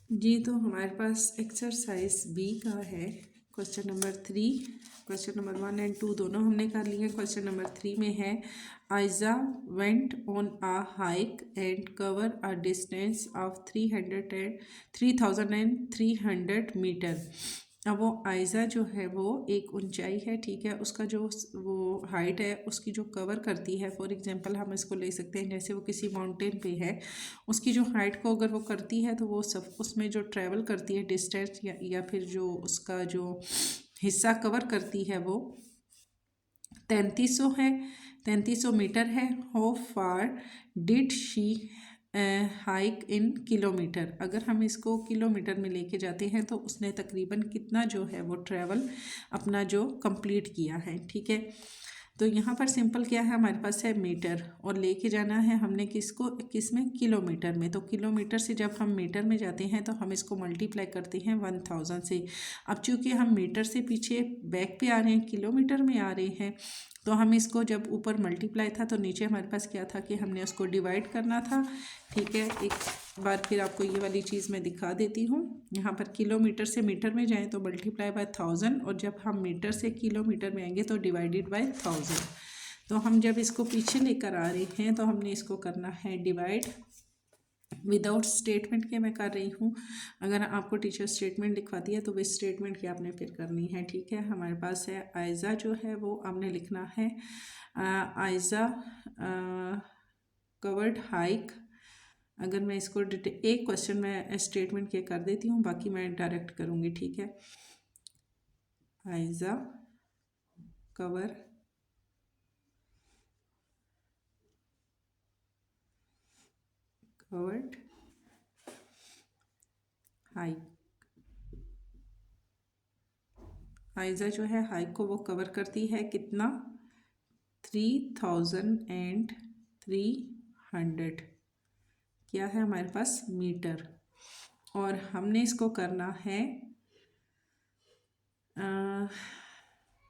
जी, तो हमारे पास exercise B का है। Question number 3, question number 1 and 2 दोनों हमने कर लिए हैं। क्वेश्चन नंबर 3 में है Aiza went on a hike and cover a distance of 3,300 metre. अब वो आयजा जो है वो एक ऊंचाई है, ठीक है, उसका जो वो हाइट है उसकी जो कवर करती है, फॉर एग्जांपल हम इसको ले सकते हैं जैसे वो किसी माउंटेन पे है, उसकी जो हाइट को अगर वो करती है तो वो सब उसमें जो ट्रैवल करती है डिस्टेंस या फिर जो उसका जो हिस्सा कवर करती है वो 3300 है, 3300 मीटर है। How far did she hike in kilometre. अगर हम इसको किलोमीटर में लेके जाते हैं तो उसने तकरीबन कितना जो है वो ट्रैवल अपना जो कंप्लीट किया है, ठीक है। तो यहाँ पर सिंपल क्या है, हमारे पास है मीटर और लेके जाना है हमने किसको, किस में, किलोमीटर में। तो किलोमीटर से जब हम मीटर में जाते हैं तो हम इसको मल्टीप्लाई करते हैं 1000 से। अब चूँकि हम मीटर से पीछे बैक पे आ रहे हैं, किलोमीटर में आ रहे हैं, तो हम इसको जब ऊपर मल्टीप्लाई था तो नीचे हमारे पास क्या था कि हमने उसको डिवाइड करना था, ठीक है। एक बार फिर आपको ये वाली चीज़ मैं दिखा देती हूँ। यहाँ पर किलोमीटर से मीटर में जाएं तो मल्टीप्लाई बाय 1000, और जब हम मीटर से किलोमीटर में आएंगे तो डिवाइडेड बाय 1000। तो हम जब इसको पीछे लेकर आ रहे हैं तो हमने इसको करना है डिवाइड विदाउट स्टेटमेंट के मैं कर रही हूँ। अगर आपको टीचर स्टेटमेंट लिखवाती है तो वे स्टेटमेंट की आपने फिर करनी है, ठीक है। हमारे पास है आयज़ा जो है वो हमने लिखना है आयज़ा कवर्ड हाइक। अगर मैं इसको एक क्वेश्चन में स्टेटमेंट के कर देती हूँ, बाकी मैं डायरेक्ट करूँगी, ठीक है। Aiza cover covered hike. Aiza जो है हाइक को वो कवर करती है कितना, 3300 क्या है हमारे पास, मीटर। और हमने इसको करना है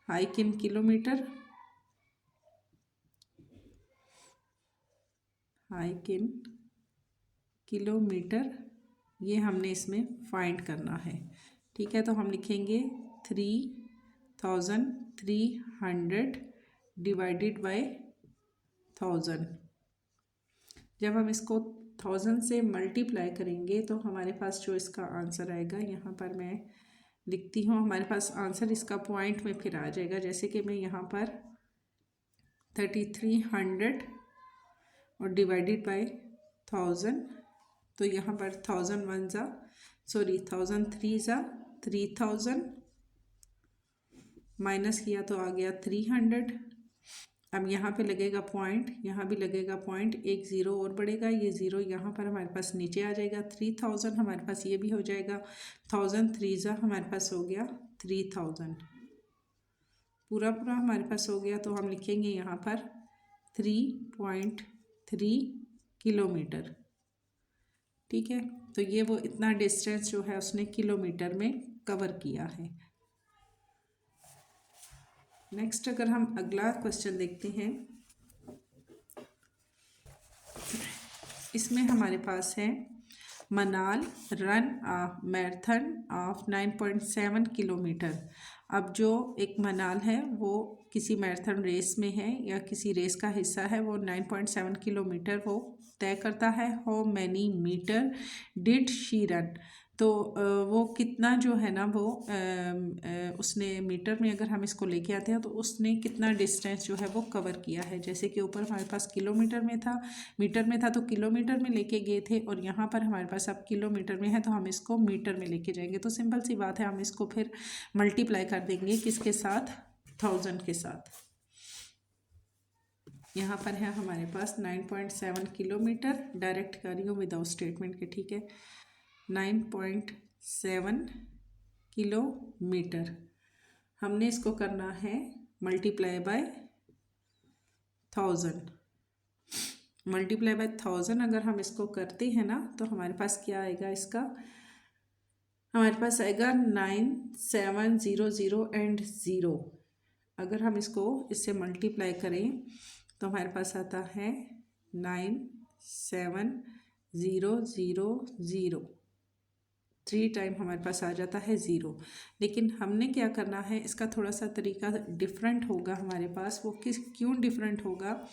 hike in kilometre, hike in kilometre, ये हमने इसमें फाइंड करना है, ठीक है। तो हम लिखेंगे 3300 डिवाइडेड बाय 1000। जब हम इसको 1000 से मल्टीप्लाई करेंगे तो हमारे पास जो इसका आंसर आएगा, यहाँ पर मैं लिखती हूँ, हमारे पास आंसर इसका पॉइंट में फिर आ जाएगा। जैसे कि मैं यहाँ पर 3300 और डिवाइडेड बाय 1000, तो यहाँ पर 1003 माइनस किया तो आ गया 300। अब यहाँ पे लगेगा पॉइंट, यहाँ भी लगेगा पॉइंट, एक ज़ीरो और बढ़ेगा, ये ज़ीरो यहाँ पर हमारे पास नीचे आ जाएगा। 3000 हमारे पास ये भी हो जाएगा, 1003 हमारे पास हो गया 3000, पूरा पूरा हमारे पास हो गया। तो हम लिखेंगे यहाँ पर 3.3 किलोमीटर, ठीक है। तो ये वो इतना डिस्टेंस जो है उसने किलोमीटर में कवर किया है। नेक्स्ट अगर हम अगला क्वेश्चन देखते हैं, इसमें हमारे पास है मनाल run a marathon of 9.7 kilometre. अब जो एक मनाल है वो किसी मैराथन रेस में है या किसी रेस का हिस्सा है, वो 9.7 किलोमीटर वो तय करता है। How many metre did she run. तो वो कितना जो है ना वो उसने मीटर में अगर हम इसको लेके आते हैं तो उसने कितना डिस्टेंस जो है वो कवर किया है। जैसे कि ऊपर हमारे पास किलोमीटर में था, मीटर में था तो किलोमीटर में लेके गए थे, और यहाँ पर हमारे पास अब किलोमीटर में है तो हम इसको मीटर में लेके जाएंगे। तो सिंपल सी बात है, हम इसको फिर मल्टीप्लाई कर देंगे किसके साथ, 1000 के साथ। यहाँ पर है हमारे पास 9.7 किलोमीटर, डायरेक्ट कर रही हूँ विदाउट स्टेटमेंट के, ठीक है। 9.7 किलोमीटर हमने इसको करना है मल्टीप्लाई बाय 1000। मल्टीप्लाई बाय 1000 अगर हम इसको करते हैं ना तो हमारे पास क्या आएगा, इसका हमारे पास आएगा 9700 एंड 0। अगर हम इसको इससे मल्टीप्लाई करें तो हमारे पास आता है 97000। 3 टाइम हमारे पास आ जाता है 0। लेकिन हमने क्या करना है, इसका थोड़ा सा तरीका डिफरेंट होगा हमारे पास। वो क्यों डिफरेंट होगा,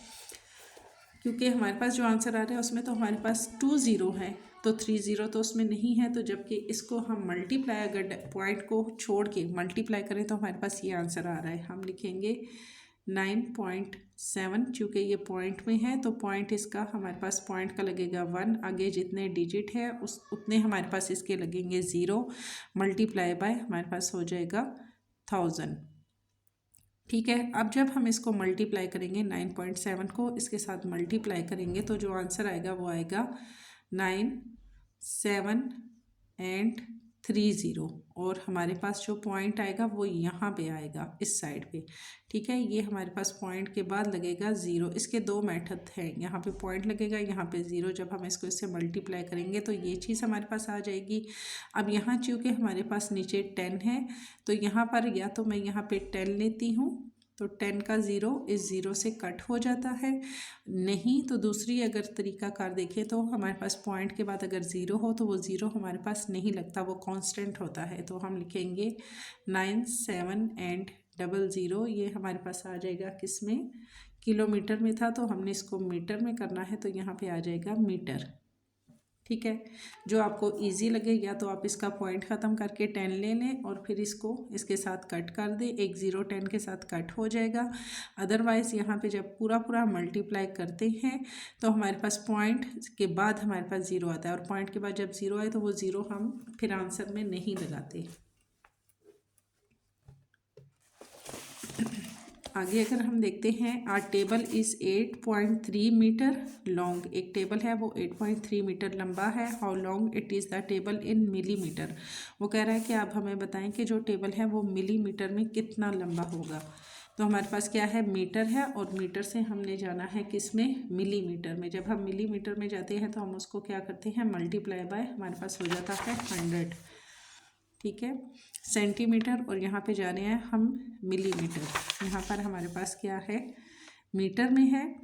क्योंकि हमारे पास जो आंसर आ रहा है उसमें तो हमारे पास 2 ज़ीरो है, तो 3 ज़ीरो तो उसमें नहीं है। तो जबकि इसको हम मल्टीप्लाई, अगर पॉइंट को छोड़ के मल्टीप्लाई करें तो हमारे पास ये आंसर आ रहा है। हम लिखेंगे 9.7, चूँकि ये पॉइंट में है तो पॉइंट इसका हमारे पास पॉइंट का लगेगा 1, आगे जितने डिजिट है उतने हमारे पास इसके लगेंगे 0, मल्टीप्लाई बाय हमारे पास हो जाएगा 1000। ठीक है, अब जब हम इसको मल्टीप्लाई करेंगे 9.7 को इसके साथ मल्टीप्लाई करेंगे तो जो आंसर आएगा वो आएगा 9, 7 एंड 3 ज़ीरो, और हमारे पास जो पॉइंट आएगा वो यहाँ पे आएगा इस साइड पे। ठीक है, ये हमारे पास पॉइंट के बाद लगेगा 0। इसके 2 मेथड हैं, यहाँ पे पॉइंट लगेगा, यहाँ पे 0। जब हम इसको इससे मल्टीप्लाई करेंगे तो ये चीज़ हमारे पास आ जाएगी। अब यहाँ चूँकि हमारे पास नीचे 10 है तो यहाँ पर या तो मैं यहाँ पे 10 लेती हूँ, तो 10 का 0 इस 0 से कट हो जाता है। नहीं तो दूसरी अगर तरीकाकार देखें तो हमारे पास पॉइंट के बाद अगर 0 हो तो वो 0 हमारे पास नहीं लगता, वो कांस्टेंट होता है। तो हम लिखेंगे 9, 7 एंड 00, ये हमारे पास आ जाएगा किस में, किलोमीटर में था तो हमने इसको मीटर में करना है, तो यहाँ पे आ जाएगा मीटर। ठीक है, जो आपको इजी लगे, या तो आप इसका पॉइंट ख़त्म करके 10 ले लें और फिर इसको इसके साथ कट कर दें, एक 0 10 के साथ कट हो जाएगा। अदरवाइज़ यहाँ पे जब पूरा पूरा मल्टीप्लाई करते हैं तो हमारे पास पॉइंट के बाद हमारे पास 0 आता है, और पॉइंट के बाद जब 0 आए तो वो 0 हम फिर आंसर में नहीं लगाते। आगे अगर हम देखते हैं, our table is 8.3 metre long, एक टेबल है वो 8.3 मीटर लंबा है। How long it is the table in millimetre, वो कह रहा है कि आप हमें बताएं कि जो टेबल है वो मिलीमीटर में कितना लंबा होगा। तो हमारे पास क्या है, मीटर है, और मीटर से हमने जाना है किस में, मिलीमीटर में। जब हम मिलीमीटर में जाते हैं तो हम उसको क्या करते हैं, मल्टीप्लाई बाय, हमारे पास हो जाता है 100। ठीक है, सेंटीमीटर, और यहाँ पे जा रहे हैं हम मिलीमीटर। यहाँ पर हमारे पास क्या है, मीटर में है,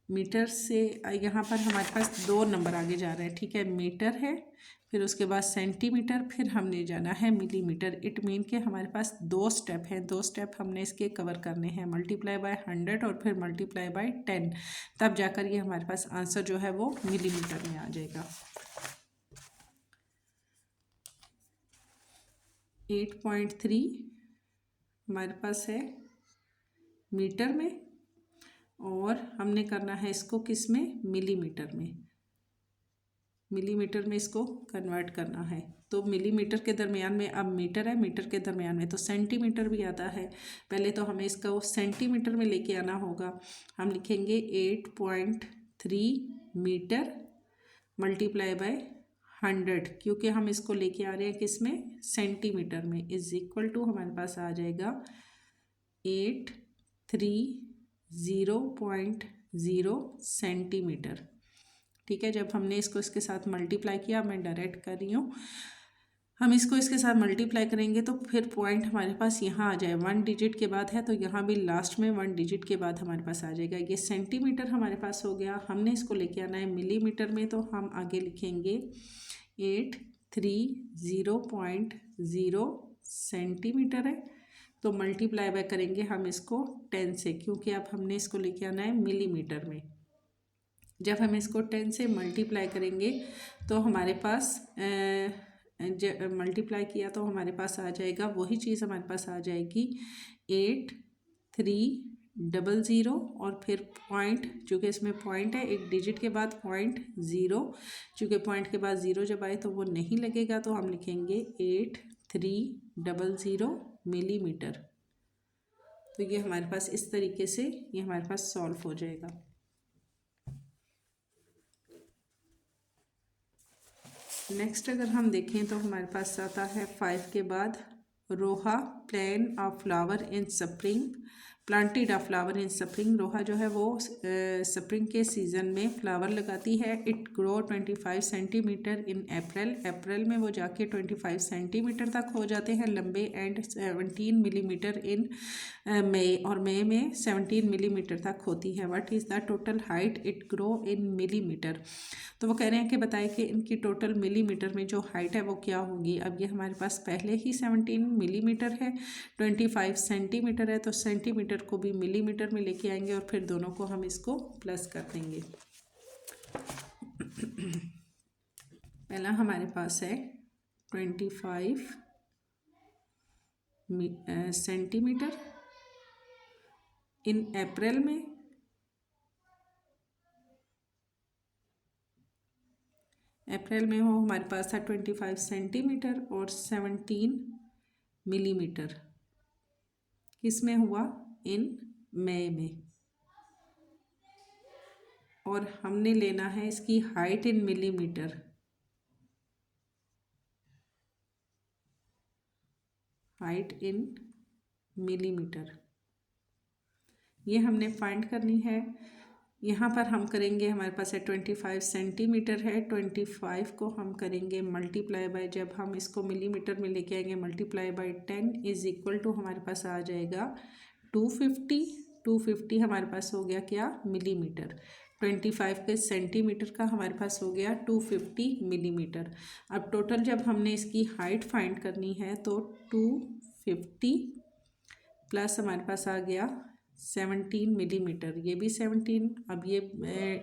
मीटर से यहाँ पर हमारे पास 2 नंबर आगे जा रहे हैं। ठीक है, मीटर है, फिर उसके बाद सेंटीमीटर, फिर हमने जाना है मिलीमीटर। इट मीन के हमारे पास 2 स्टेप हैं, 2 स्टेप हमने इसके कवर करने हैं, मल्टीप्लाई बाय 100 और फिर मल्टीप्लाई बाय 10, तब जाकर ये हमारे पास आंसर जो है वो मिलीमीटर में आ जाएगा। 8.3 हमारे पास है मीटर में, और हमने करना है इसको किस में, मिलीमीटर में। मिलीमीटर में इसको कन्वर्ट करना है, तो मिलीमीटर के दरमियान में अब मीटर है, मीटर के दरमियान में तो सेंटीमीटर भी आता है। पहले तो हमें इसका सेंटीमीटर में लेके आना होगा। हम लिखेंगे 8.3 मीटर मल्टीप्लाई बाय 100, क्योंकि हम इसको लेके आ रहे हैं किस में, सेंटीमीटर में, इज इक्वल टू हमारे पास आ जाएगा 830.0 सेंटीमीटर। ठीक है, जब हमने इसको इसके साथ मल्टीप्लाई किया, मैं डायरेक्ट कर रही हूँ, हम इसको इसके साथ मल्टीप्लाई करेंगे तो फिर पॉइंट हमारे पास यहाँ आ जाए, 1 डिजिट के बाद है तो यहाँ भी लास्ट में 1 डिजिट के बाद हमारे पास आ जाएगा। ये सेंटीमीटर हमारे पास हो गया। हमने इसको लेके आना है मिलीमीटर में, तो हम आगे लिखेंगे 830.0 सेंटीमीटर है, तो मल्टीप्लाई बाय करेंगे हम इसको 10 से, क्योंकि अब हमने इसको लेके आना है मिलीमीटर में। जब हम इसको 10 से मल्टीप्लाई करेंगे तो हमारे पास मल्टीप्लाई किया तो हमारे पास आ जाएगा, वही चीज़ हमारे पास आ जाएगी 8300, और फिर पॉइंट, चूँकि इसमें पॉइंट है, एक डिजिट के बाद पॉइंट 0, चूँकि पॉइंट के बाद 0 जब आए तो वो नहीं लगेगा, तो हम लिखेंगे 8300 मिलीमीटर। तो ये हमारे पास इस तरीके से ये हमारे पास सॉल्व हो जाएगा। नेक्स्ट अगर हम देखें तो हमारे पास आता है 5 के बाद, Roha plan a flower in spring, planted a flower in spring, Roha जो है वो स्प्रिंग के सीज़न में फ्लावर लगाती है। इट ग्रो 25 सेंटीमीटर इन अप्रैल, अप्रैल में वो जाके 25 सेंटीमीटर तक हो जाते हैं लंबे, एंड 17 मिलीमीटर इन मई, और मई में 17 मिलीमीटर तक होती है। What is the total height it grow in millimetre. तो वो कह रहे हैं कि बताएं कि इनकी टोटल मिलीमीटर में जो हाइट है वो क्या होगी। अब ये हमारे पास पहले ही 17 मिलीमीटर है, 25 सेंटीमीटर है, तो सेंटीमीटर को भी मिलीमीटर में लेके आएंगे और फिर दोनों को हम इसको प्लस कर देंगे। पहला हमारे पास है 25 सेंटीमीटर इन अप्रैल में, अप्रैल में वो हमारे पास था 25 सेंटीमीटर, और 17 मिलीमीटर किस में हुआ, इन मई में। और हमने लेना है इसकी height in millimetre, height in millimetre, ये हमने फाइंड करनी है। यहाँ पर हम करेंगे, हमारे पास है 25 सेंटीमीटर है, 25 को हम करेंगे मल्टीप्लाई बाय, जब हम इसको मिलीमीटर में लेके आएंगे multiply by 10 is equal to हमारे पास आ जाएगा 250। 250 हमारे पास हो गया क्या, मिलीमीटर। 25 के सेंटीमीटर का हमारे पास हो गया 250 मिलीमीटर। अब टोटल जब हमने इसकी हाइट फाइंड करनी है तो 250 प्लस हमारे पास आ गया 17 मिलीमीटर, ये भी 17। अब ये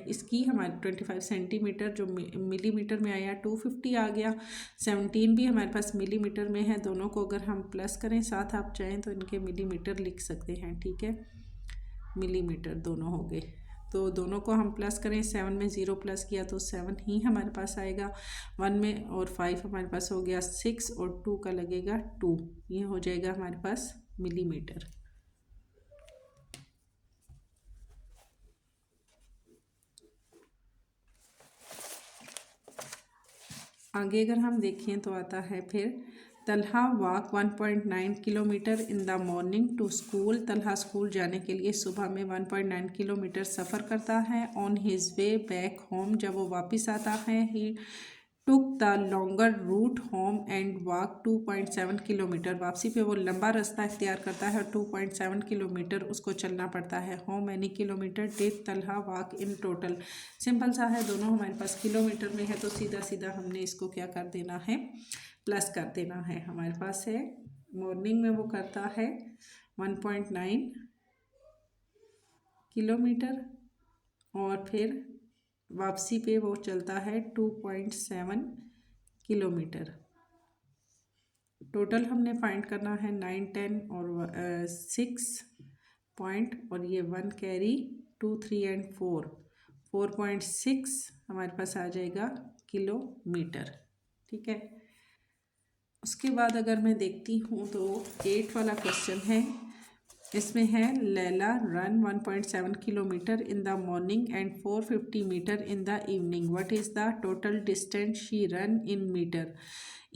इसकी हमारे 25 सेंटीमीटर जो मिलीमीटर में आया 250 आ गया, 17 भी हमारे पास मिलीमीटर में है। दोनों को अगर हम प्लस करें साथ, आप चाहें तो इनके मिलीमीटर लिख सकते हैं, ठीक है, मिलीमीटर दोनों हो गए। तो दोनों को हम प्लस करें, 7 में 0 प्लस किया तो 7 ही हमारे पास आएगा, 1 में, और 5 हमारे पास हो गया 6, और 2 का लगेगा 2, ये हो जाएगा हमारे पास मिलीमीटर। आगे अगर हम देखें तो आता है फिर Talha walk 1.9 kilometre in the morning to school. Talha school जाने के लिए सुबह में 1.9 किलोमीटर सफ़र करता है। On his way back home, जब वो वापस आता है, he took the longer route home and walk 2.7 kilometre. वापसी पे वो लंबा रास्ता इख्तियार करता है और 2.7 किलोमीटर उसको चलना पड़ता है। How many kilometre did Talha walk in total. Simple सा है, दोनों हमारे पास किलोमीटर में है तो सीधा सीधा हमने इसको क्या कर देना है, प्लस कर देना है। हमारे पास है मॉर्निंग में वो करता है 1.9 किलोमीटर और फिर वापसी पे वो चलता है 2.7 किलोमीटर। टोटल हमने फाइंड करना है 9, 10 और 6 पॉइंट, और ये 1 कैरी 2, 3 एंड 4, 4.6 हमारे पास आ जाएगा किलोमीटर, ठीक है। उसके बाद अगर मैं देखती हूँ तो 8 वाला क्वेश्चन है, इसमें है Laila run 1.7 kilometre in the morning and 450 metre in the evening. What is the total distance she run in metre.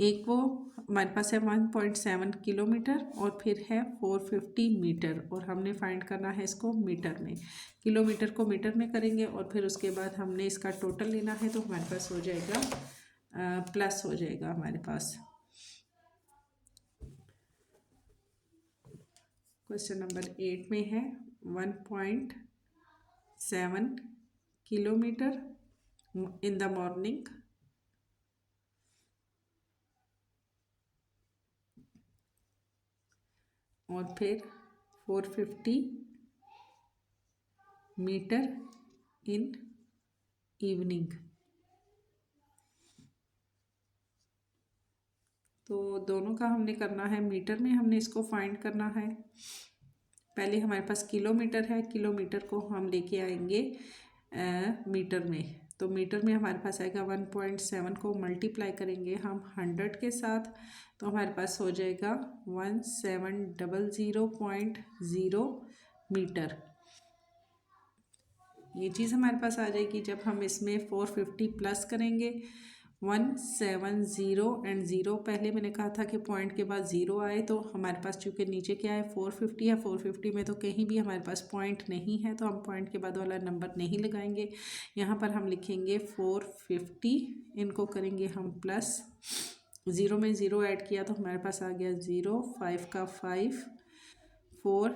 एक वो हमारे पास है 1.7 किलोमीटर और फिर है 450 मीटर, और हमने फाइंड करना है इसको मीटर में। किलोमीटर को मीटर में करेंगे और फिर उसके बाद हमने इसका टोटल लेना है, तो हमारे पास हो जाएगा प्लस हो जाएगा हमारे पास। क्वेश्चन नंबर 8 में है 1.7 किलोमीटर इन द मॉर्निंग और फिर 450 मीटर इन इवनिंग। तो दोनों का हमने करना है मीटर में, हमने इसको फाइंड करना है। पहले हमारे पास किलोमीटर है, किलोमीटर को हम लेके आएंगे मीटर में। तो मीटर में हमारे पास आएगा 1.7 को मल्टीप्लाई करेंगे हम 100 के साथ, तो हमारे पास हो जाएगा 1700.0 मीटर। ये चीज़ हमारे पास आ जाएगी जब हम इसमें 450 प्लस करेंगे 170 एंड ज़ीरो, पहले मैंने कहा था कि पॉइंट के बाद ज़ीरो आए तो हमारे पास चूँकि नीचे क्या है 450 है, 450 में तो कहीं भी हमारे पास पॉइंट नहीं है तो हम पॉइंट के बाद वाला नंबर नहीं लगाएंगे। यहाँ पर हम लिखेंगे 450, इनको करेंगे हम प्लस, ज़ीरो में ज़ीरो ऐड किया तो हमारे पास आ गया 0, 5 का 5, 4,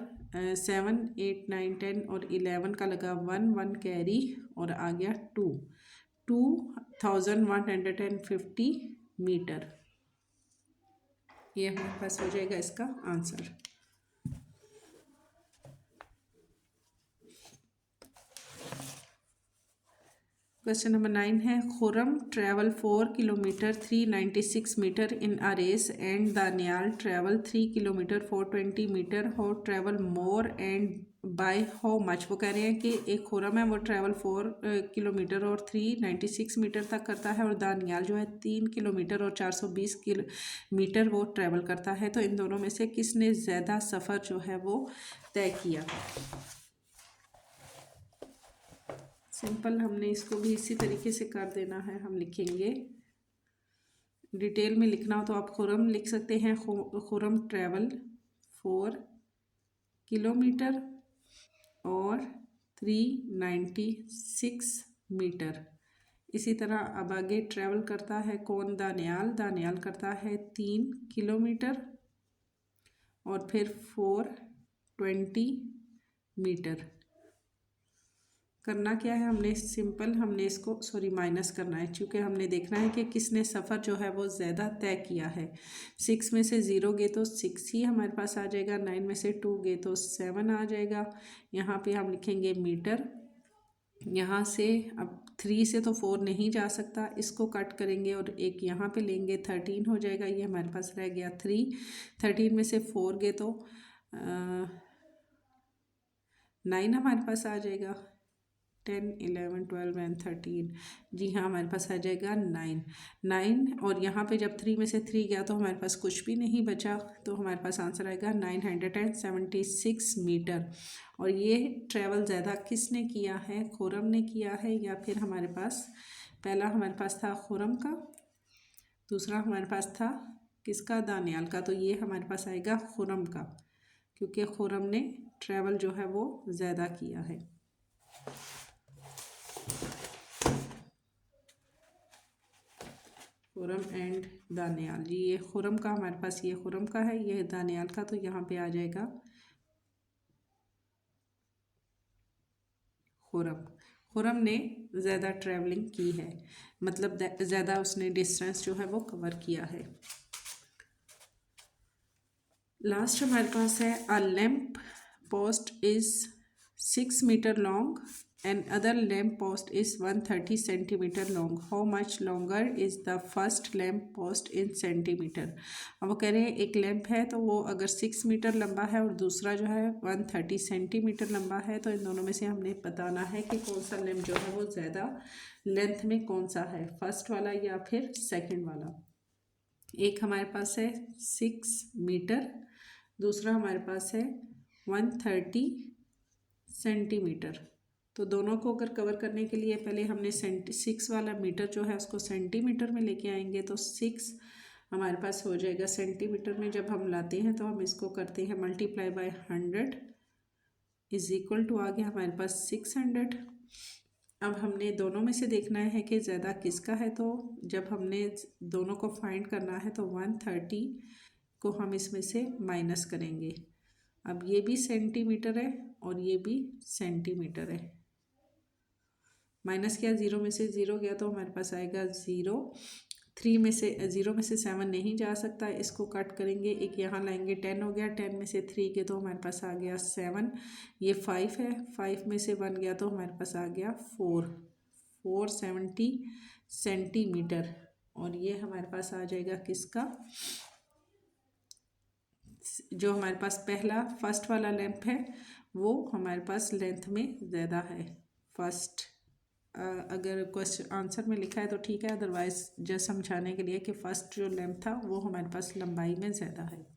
7, 8, 9, 10 और 11 का लगा 1 कैरी और आ गया 2150 मीटर। ये हमारे पास हो जाएगा इसका आंसर। क्वेश्चन नंबर 9 है, Khurram travel 4 kilometre 396 metre in a race and Daniyal travel 3 kilometre 420 metre, how travel more and by how much. वो कह रहे हैं कि एक खुरम है वो ट्रैवल 4 किलोमीटर और 396 मीटर तक करता है और दानियाल जो है 3 किलोमीटर और 420 मीटर वो ट्रैवल करता है, तो इन दोनों में से किसने ज़्यादा सफ़र जो है वो तय किया। सिंपल हमने इसको भी इसी तरीके से कर देना है। हम लिखेंगे, डिटेल में लिखना हो तो आप खुरम लिख सकते हैं, खुरम ट्रैवल 4 किलोमीटर और 396 मीटर। इसी तरह अब आगे ट्रैवल करता है कौन, दानियाल। दानियाल करता है 3 किलोमीटर और फिर 420 मीटर। करना क्या है हमने, सिंपल हमने इसको माइनस करना है, क्योंकि हमने देखना है कि किसने सफ़र जो है वो ज़्यादा तय किया है। 6 में से 0 गए तो 6 ही हमारे पास आ जाएगा, 9 में से 2 गए तो 7 आ जाएगा। यहाँ पे हम लिखेंगे मीटर। यहाँ से अब 3 से तो 4 नहीं जा सकता, इसको कट करेंगे और एक यहाँ पे लेंगे, 13 हो जाएगा। ये हमारे पास रह गया 3, 13 में से 4 गए तो 9 हमारे पास आ जाएगा। 10, 11, 12 एंड 13, जी हाँ हमारे पास आ जाएगा 9 और यहाँ पे जब 3 में से 3 गया तो हमारे पास कुछ भी नहीं बचा, तो हमारे पास आंसर आएगा 976 मीटर। और ये ट्रैवल ज़्यादा किसने किया है, खुरम ने किया है या फिर हमारे पास, पहला हमारे पास था खुरम का, दूसरा हमारे पास था किसका, दानियाल का, तो ये हमारे पास आएगा खुरम का, क्योंकि खुरम ने ट्रैवल जो है वो ज़्यादा किया है। खुरम एंड दानियाल, जी ये खुरम का हमारे पास, ये खुरम का है, ये दानियाल का, तो यहाँ पे आ जाएगा खुरम। खुरम ने ज़्यादा ट्रैवलिंग की है, मतलब ज़्यादा उसने डिस्टेंस जो है वो कवर किया है। लास्ट हमारे पास है, a lamp post is 6 metre long and other lamp post is 130 centimeter long. How much longer is the first lamp post in centimeter? अब वो कह रहे हैं एक लैंप है तो वो अगर 6 मीटर लंबा है और दूसरा जो है 130 सेंटीमीटर लंबा है, तो इन दोनों में से हमने बताना है कि कौन सा लैंप जो है वो ज़्यादा लेंथ में कौन सा है, फर्स्ट वाला या फिर सेकंड वाला। एक हमारे पास है 6 मीटर, दूसरा हमारे पास है 130 सेंटीमीटर। तो दोनों को अगर कवर करने के लिए पहले हमने 6 वाला मीटर जो है उसको सेंटीमीटर में लेके आएंगे, तो 6 हमारे पास हो जाएगा सेंटीमीटर में। जब हम लाते हैं तो हम इसको करते हैं multiply by 100 is equal to, आ गया हमारे पास 600। अब हमने दोनों में से देखना है कि ज़्यादा किसका है, तो जब हमने दोनों को फाइंड करना है तो 130 को हम इसमें से माइनस करेंगे। अब ये भी सेंटीमीटर है और ये भी सेंटीमीटर है, माइनस किया, 0 में से 0 गया तो हमारे पास आएगा 0। 3 में से 0 में से 7 नहीं जा सकता, इसको कट करेंगे, एक यहाँ लाएंगे, 10 हो गया, 10 में से 3 गए तो हमारे पास आ गया 7। ये 5 है, 5 में से 1 गया तो हमारे पास आ गया 470 सेंटीमीटर। और ये हमारे पास आ जाएगा किसका, जो हमारे पास पहला फर्स्ट वाला लैंप है वो हमारे पास लेंथ में ज़्यादा है। फर्स्ट अगर क्वेश्चन आंसर में लिखा है तो ठीक है, अदरवाइज जस्ट समझाने के लिए कि फ़र्स्ट जो लैंप था वो हमारे पास लंबाई में ज़्यादा है।